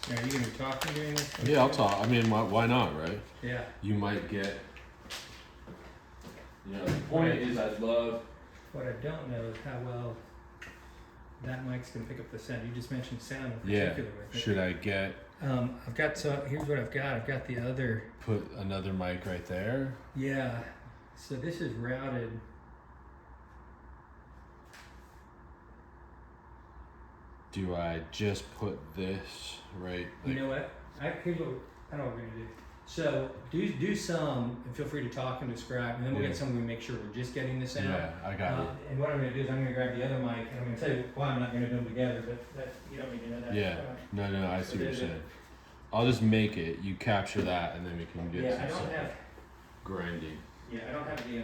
Are you going to be talking during this? Yeah, I'll talk. I mean, why not, right? Yeah. You might get. You know, the point is, I'd love. What I don't know is how well that mic's going to pick up the sound. You just mentioned sound in Yeah. particular with it. Should I get? I've got here's what I've got. I've got the other. Put another mic right there. Yeah. So this is routed. Do I just put this right? You know what? Here's what I know what we're gonna do. So do some, and feel free to talk and describe, and then we'll get some. We make sure we're just getting this out. Yeah, I got it. And what I'm gonna do is I'm gonna grab the other mic, and I'm gonna tell you why I'm not gonna do them together. But that you don't need to know that. Yeah. No, I see what you're saying. I'll just make it. You capture that, and then we can get Yeah, I don't have. grinding. Yeah, I don't have the.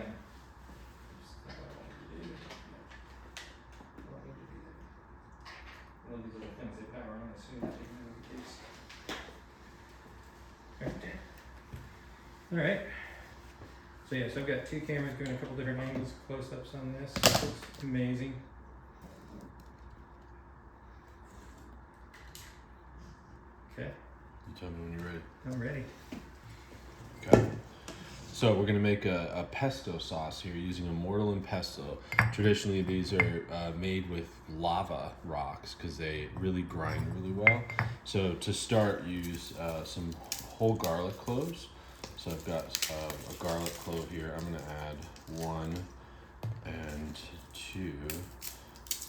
One of these little things they power on as soon as you know the case. All right. So yeah, so I've got two cameras doing a couple different angles, close-ups on this. This looks amazing. Okay. You tell me when you're ready. I'm ready. Okay. So we're gonna make a pesto sauce here using a Mortar and Pestle. Traditionally, these are made with lava rocks because they really grind really well. So to start, use some whole garlic cloves. So I've got a garlic clove here. I'm gonna add 1 and 2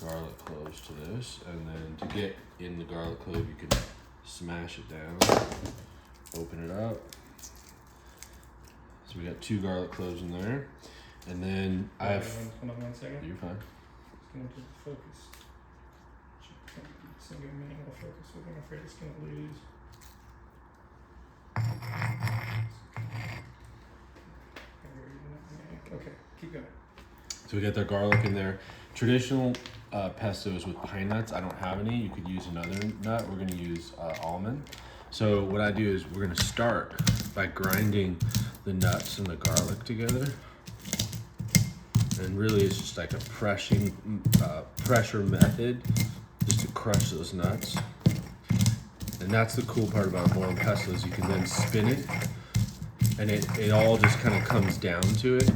garlic cloves to this, and then to get in the garlic clove, you can smash it down, open it up. So we got 2 garlic cloves in there, and then I have. Hold on 1 second. You're fine. It's gonna do the focus. It's gonna give manual focus. I'm afraid it's gonna lose. Okay, keep going. So we got the garlic in there. Traditional pesto is with pine nuts. I don't have any. You could use another nut. We're gonna use almond. So what I do is we're gonna start by grinding the nuts and the garlic together. And really it's just like a pressure method just to crush those nuts. And that's the cool part about Mortar and Pestle is you can then spin it and it all just kind of comes down to it.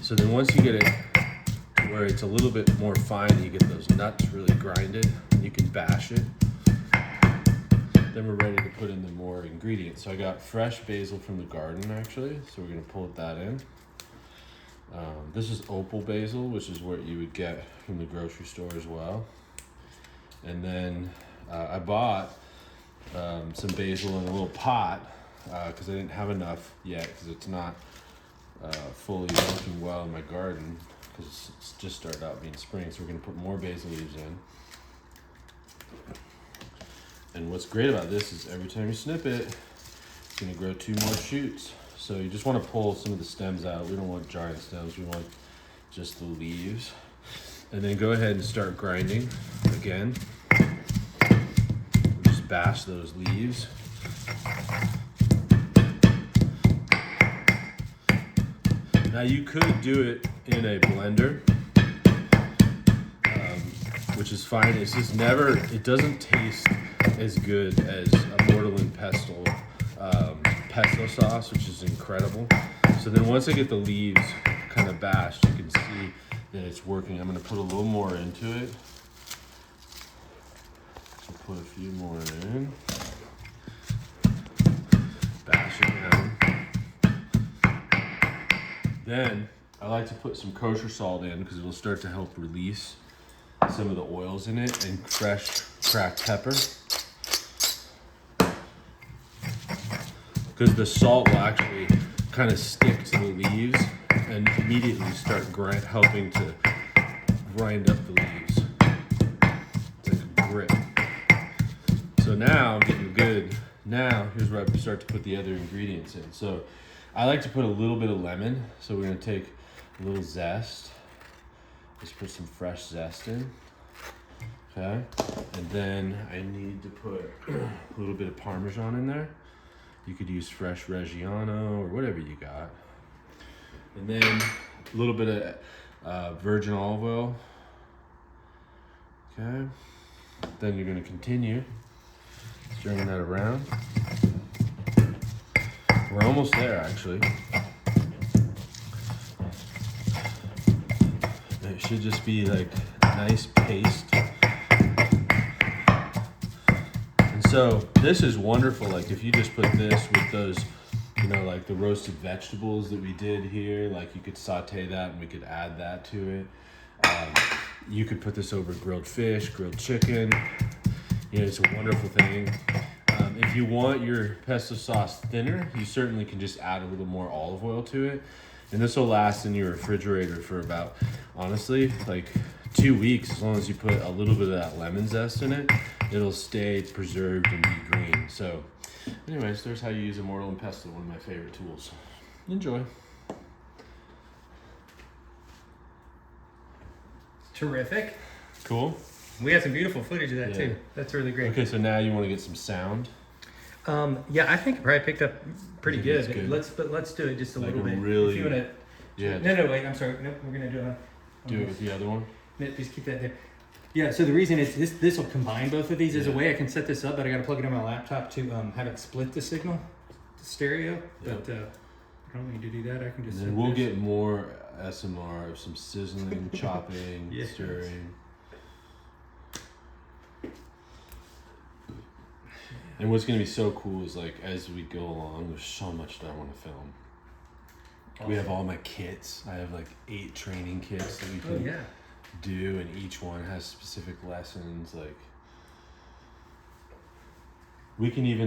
So then once you get it where it's a little bit more fine, you get those nuts really grinded, and you can bash it. Then we're ready to put in the more ingredients. So I got fresh basil from the garden actually, so we're gonna pull that in. This is opal basil, which is what you would get from the grocery store as well. And then I bought some basil in a little pot because I didn't have enough yet because it's not fully working well in my garden because it's just started out being spring. So we're gonna put more basil leaves in. And what's great about this is every time you snip it, it's gonna grow 2 more shoots. So you just wanna pull some of the stems out. We don't want giant stems, we want just the leaves. And then go ahead and start grinding again. Just bash those leaves. Now you could do it in a blender, which is fine. It's just it doesn't taste as good as a Mortar and Pestle pesto sauce, which is incredible. So then once I get the leaves kind of bashed, you can see that it's working. I'm gonna put a little more into it. So put a few more in. Bash it down. Then I like to put some kosher salt in because it'll start to help release some of the oils in it, and fresh cracked pepper. Because the salt will actually kind of stick to the leaves and immediately start helping to grind up the leaves. It's like a grip. So now I'm getting good. Now here's where I start to put the other ingredients in. So I like to put a little bit of lemon. So we're gonna take a little zest. Just put some fresh zest in. Okay, and then I need to put a little bit of Parmesan in there. You could use fresh Reggiano or whatever you got. And then a little bit of virgin olive oil. Okay, then you're gonna continue Stirring that around. We're almost there, actually. It should just be like a nice paste. And so this is wonderful. Like if you just put this with those, you know, like the roasted vegetables that we did here, like you could saute that and we could add that to it. You could put this over grilled fish, grilled chicken. You know, it's a wonderful thing. If you want your pesto sauce thinner, you certainly can just add a little more olive oil to it. And this will last in your refrigerator for about, honestly, like 2 weeks. As long as you put a little bit of that lemon zest in it, it'll stay preserved and be green. So anyways, there's how you use a Mortar and Pestle, one of my favorite tools. Enjoy. Terrific. Cool. We had some beautiful footage of that Yeah. too. That's really great. Okay, so now you want to get some sound. Yeah, I think it probably picked up pretty I good. think it's good. Let's do it just a Like little bit. really- If you wanna, Yeah. no, wait. I'm sorry. Nope, we're gonna do it. On Do it this. with the other one. No, just keep that there. Yeah. So the reason is this will combine both of these. There's a Yeah. way I can set this up, but I got to plug it in my laptop to have it split the signal to stereo. Yep. But I don't need to do that. I can just. And then set we'll this. get more SMR of some sizzling, chopping, Yes. stirring. And what's gonna be so cool is like as we go along, there's so much that I want to film. We have all my kits. I have like 8 training kits that we Oh can yeah. do, and each one has specific lessons. Like we can even